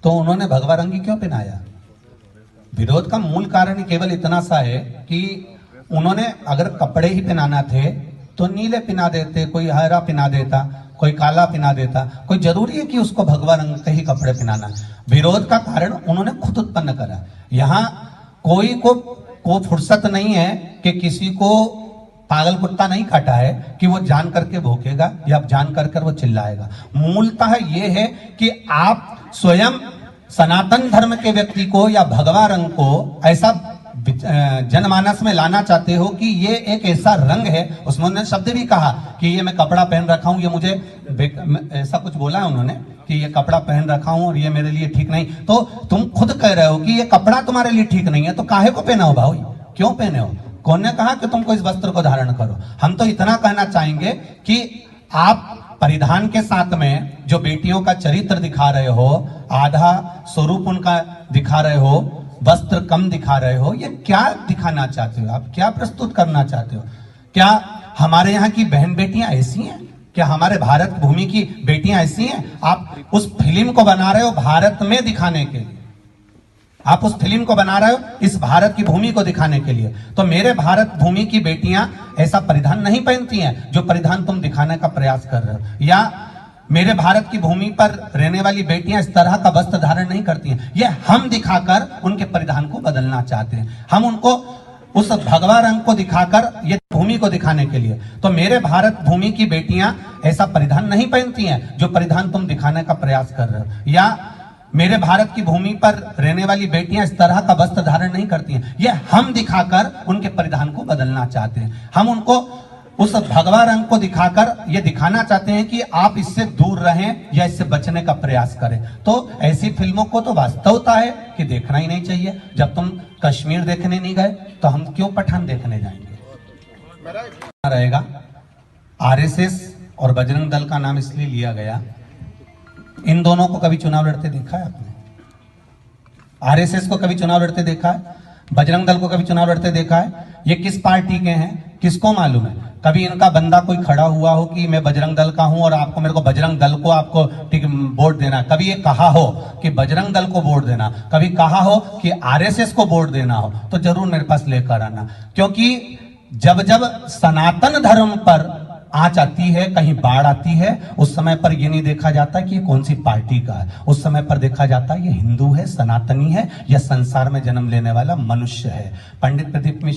तो उन्होंने भगवा रंगी क्यों पहनाया? विरोध का मूल कारण केवल इतना सा है कि उन्होंने अगर कपड़े ही पहनाना थे तो नीले पहना देते, कोई हरा पहना देता, कोई काला पहना देता। कोई जरूरी है कि उसको भगवा रंग के ही कपड़े पहनाना? विरोध का कारण उन्होंने खुद उत्पन्न करा। यहाँ कोई को फुर्सत नहीं है कि किसी को पागल कुत्ता नहीं काटा है कि वो जान करके भौंकेगा या जान कर वो चिल्लाएगा। मूलतः ये है कि आप स्वयं सनातन धर्म के व्यक्ति को या भगवा रंग को ऐसा जनमानस में लाना चाहते हो कि ये एक ऐसा रंग है। उसने शब्द भी कहा कि ये मैं कपड़ा पहन रखा हूं, ये मुझे ऐसा कुछ बोला है उन्होंने कि ये कपड़ा पहन रखा हूं और ये मेरे लिए ठीक नहीं। तो तुम खुद कह रहे हो कि ये कपड़ा तुम्हारे लिए ठीक नहीं है, तो काहे को पहना हो भाई? क्यों पहने हो? कौन ने कहा कि तुमको इस वस्त्र को धारण करो? हम तो इतना कहना चाहेंगे कि आप परिधान के साथ में जो बेटियों का चरित्र दिखा रहे हो, आधा स्वरूप उनका दिखा रहे हो, वस्त्र कम दिखा रहे हो, ये क्या दिखाना चाहते हो? आप क्या प्रस्तुत करना चाहते हो? क्या हमारे यहाँ की बहन बेटियां ऐसी हैं? क्या हमारे भारत भूमि की बेटियां ऐसी हैं? आप उस फिल्म को बना रहे हो भारत में दिखाने के लिए, आप उस फिल्म को बना रहे हो इस भारत की भूमि को दिखाने के लिए। तो मेरे भारत भूमि की बेटियां ऐसा परिधान नहीं पहनती हैं जो परिधान तुम दिखाने का प्रयास कर रहे हो, या मेरे भारत की भूमि पर रहने वाली बेटियां इस तरह का वस्त्र धारण नहीं करती हैं। ये हम दिखाकर उनके परिधान को बदलना चाहते हैं। हम उनको उस भगवा रंग को दिखाकर ये भूमि को दिखाने के लिए। तो मेरे भारत भूमि की बेटियां ऐसा परिधान नहीं पहनती हैं जो परिधान तुम दिखाने का प्रयास कर रहे हो, या मेरे भारत की भूमि पर रहने वाली बेटियां इस तरह का वस्त्र धारण नहीं करती हैं। ये हम दिखाकर उनके परिधान को बदलना चाहते हैं। हम उनको उस भगवा रंग को दिखाकर ये दिखाना चाहते हैं कि आप इससे दूर रहें या इससे बचने का प्रयास करें। तो ऐसी फिल्मों को तो वास्तवता है कि देखना ही नहीं चाहिए। जब तुम कश्मीर देखने नहीं गए तो हम क्यों पठान देखने जाएंगे? रहेगा आरएसएस और बजरंग दल का नाम इसलिए लिया गया, इन दोनों को कभी चुनाव लड़ते देखा है आपने? आरएसएस को कभी चुनाव लड़ते देखा है? बजरंग दल को कभी चुनाव लड़ते देखा है? ये किस पार्टी के हैं किसको मालूम है? कभी इनका बंदा कोई खड़ा हुआ हो कि मैं बजरंग दल का हूं और आपको मेरे को बजरंग दल को आपको वोट देना? कभी ये कहा हो कि बजरंग दल को वोट देना? कभी कहा हो कि आरएसएस को वोट देना हो तो जरूर मेरे पास लेकर आना। क्योंकि जब जब सनातन धर्म पर आंच आती है, कहीं बाढ़ आती है, उस समय पर ये नहीं देखा जाता कि ये कौन सी पार्टी का है। उस समय पर देखा जाता है ये हिंदू है, सनातनी है या संसार में जन्म लेने वाला मनुष्य है। पंडित प्रदीप मिश्र